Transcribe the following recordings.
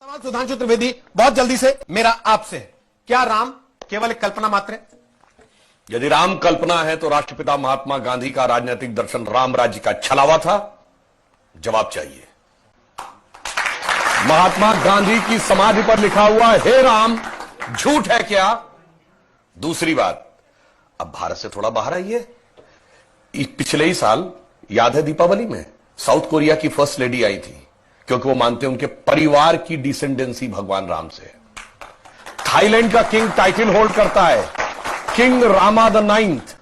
सवाल सुधांशु त्रिवेदी, बहुत जल्दी से मेरा आपसे, क्या राम केवल एक कल्पना मात्र है? यदि राम कल्पना है तो राष्ट्रपिता महात्मा गांधी का राजनीतिक दर्शन राम राज्य का छलावा था? जवाब चाहिए। महात्मा गांधी की समाधि पर लिखा हुआ हे राम झूठ है क्या? दूसरी बात, अब भारत से थोड़ा बाहर आइए। पिछले ही साल याद है दीपावली में साउथ कोरिया की फर्स्ट लेडी आई थी, क्योंकि वो मानते हैं उनके परिवार की डिसेंडेंसी भगवान राम से है। थाईलैंड का किंग टाइटल होल्ड करता है, किंग रामा द 9th।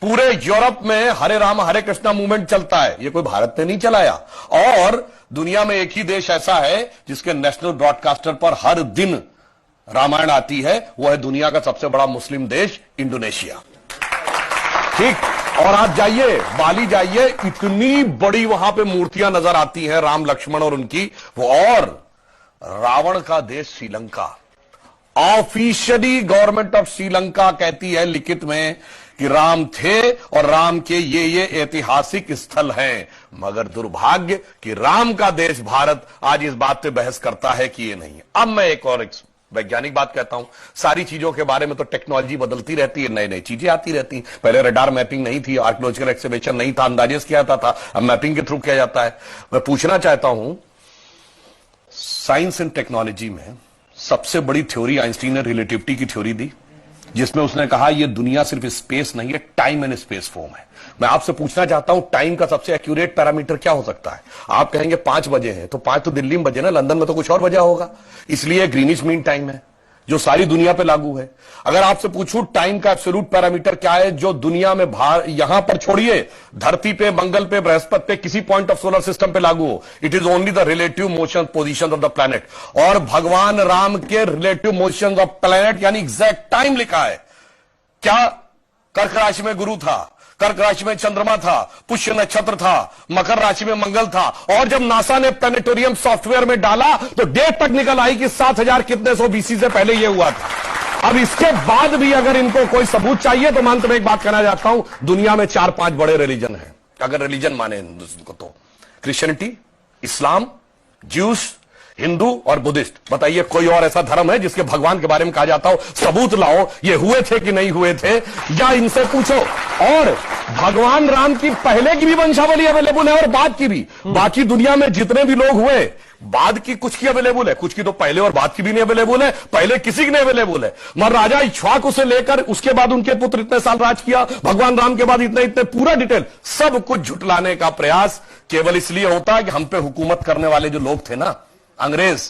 पूरे यूरोप में हरे राम हरे कृष्णा मूवमेंट चलता है, ये कोई भारत ने नहीं चलाया। और दुनिया में एक ही देश ऐसा है जिसके नेशनल ब्रॉडकास्टर पर हर दिन रामायण आती है, वो है दुनिया का सबसे बड़ा मुस्लिम देश इंडोनेशिया। ठीक, और आप जाइए बाली जाइए, इतनी बड़ी वहां पे मूर्तियां नजर आती हैं राम लक्ष्मण और उनकी वो। और रावण का देश Sri Lanka, officially government of Sri Lanka कहती है लिखित में कि राम थे और राम के ये ऐतिहासिक स्थल हैं, मगर दुर्भाग्य कि राम का देश भारत आज इस बात पे बहस करता है कि ये नहीं है। अब मैं एक और वैज्ञानिक बात कहता हूं, सारी चीजों के बारे में तो टेक्नोलॉजी बदलती रहती है, नई नई चीजें आती रहती हैं। पहले रडार मैपिंग नहीं थी, आर्कियोलॉजिकल एक्सकवेशन नहीं था, अंदाजे किया जाता था, अब मैपिंग के थ्रू किया जाता है। मैं पूछना चाहता हूं, साइंस एंड टेक्नोलॉजी में सबसे बड़ी थ्योरी आइंस्टीन ने रिलेटिविटी की थ्योरी दी, जिसमें उसने कहा यह दुनिया सिर्फ स्पेस नहीं है, टाइम एंड स्पेस फॉर्म है। मैं आपसे पूछना चाहता हूं, टाइम का सबसे एक्यूरेट पैरामीटर क्या हो सकता है? आप कहेंगे 5 बजे हैं, तो 5 तो दिल्ली में बजे ना, लंदन में तो कुछ और बजा होगा, इसलिए ग्रीनिच मीन टाइम है जो सारी दुनिया पे लागू है। अगर आपसे पूछूं टाइम का एब्सोल्यूट पैरामीटर क्या है जो दुनिया में यहां पर छोड़िए, धरती पे, मंगल पे, बृहस्पति पे, किसी पॉइंट ऑफ सोलर सिस्टम पे लागू हो, it is only the relative motion position of the planet. और भगवान राम के रिलेटिव मोशन ऑफ प्लैनेट यानी एग्जैक्ट टाइम लिखा है। क्या कर्क राशि में गुरु था, कर्क राशि में चंद्रमा था, पुष्य नक्षत्र था, मकर राशि में मंगल था, और जब नासा ने प्लैनेटोरियम सॉफ्टवेयर में डाला तो डेट तक निकल आई कि 7000 कितने सौ बीसी से पहले यह हुआ था। अब इसके बाद भी अगर इनको कोई सबूत चाहिए तो मैं अंत में एक बात कहना चाहता हूं, दुनिया में 4-5 बड़े रिलीजन हैं, अगर रिलीजन माने को तो क्रिश्चियनिटी, इस्लाम, ज्यूस, हिंदू और बुद्धिस्ट। बताइए कोई और ऐसा धर्म है जिसके भगवान के बारे में कहा जाता हो सबूत लाओ ये हुए थे कि नहीं हुए थे, या इनसे पूछो। और भगवान राम की पहले की भी वंशावली अवेलेबल है और बाद की भी। बाकी दुनिया में जितने भी लोग हुए, बाद की कुछ की अवेलेबल है, कुछ की तो पहले और बाद की भी नहीं अवेलेबल है, पहले किसी की नहीं अवेलेबल है। मगर राजा इक्ष्वाकु से लेकर उसके बाद उनके पुत्र इतने साल राज किया, भगवान राम के बाद इतने इतने, पूरा डिटेल सब कुछ झुटलाने का प्रयास केवल इसलिए होता है कि हम पे हुकूमत करने वाले जो लोग थे ना, अंग्रेज,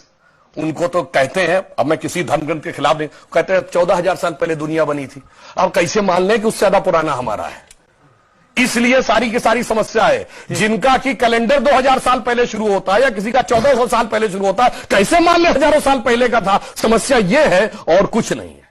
उनको तो कहते हैं, अब मैं किसी धर्म ग्रंथ के खिलाफ नहीं, कहते हैं 14,000 साल पहले दुनिया बनी थी। अब कैसे मान लें कि उससे ज्यादा पुराना हमारा है? इसलिए सारी की सारी समस्या है। जिनका कि कैलेंडर 2000 साल पहले शुरू होता है या किसी का 1400 साल पहले शुरू होता है, कैसे मान ले हजारों साल पहले का था? समस्या यह है और कुछ नहीं है।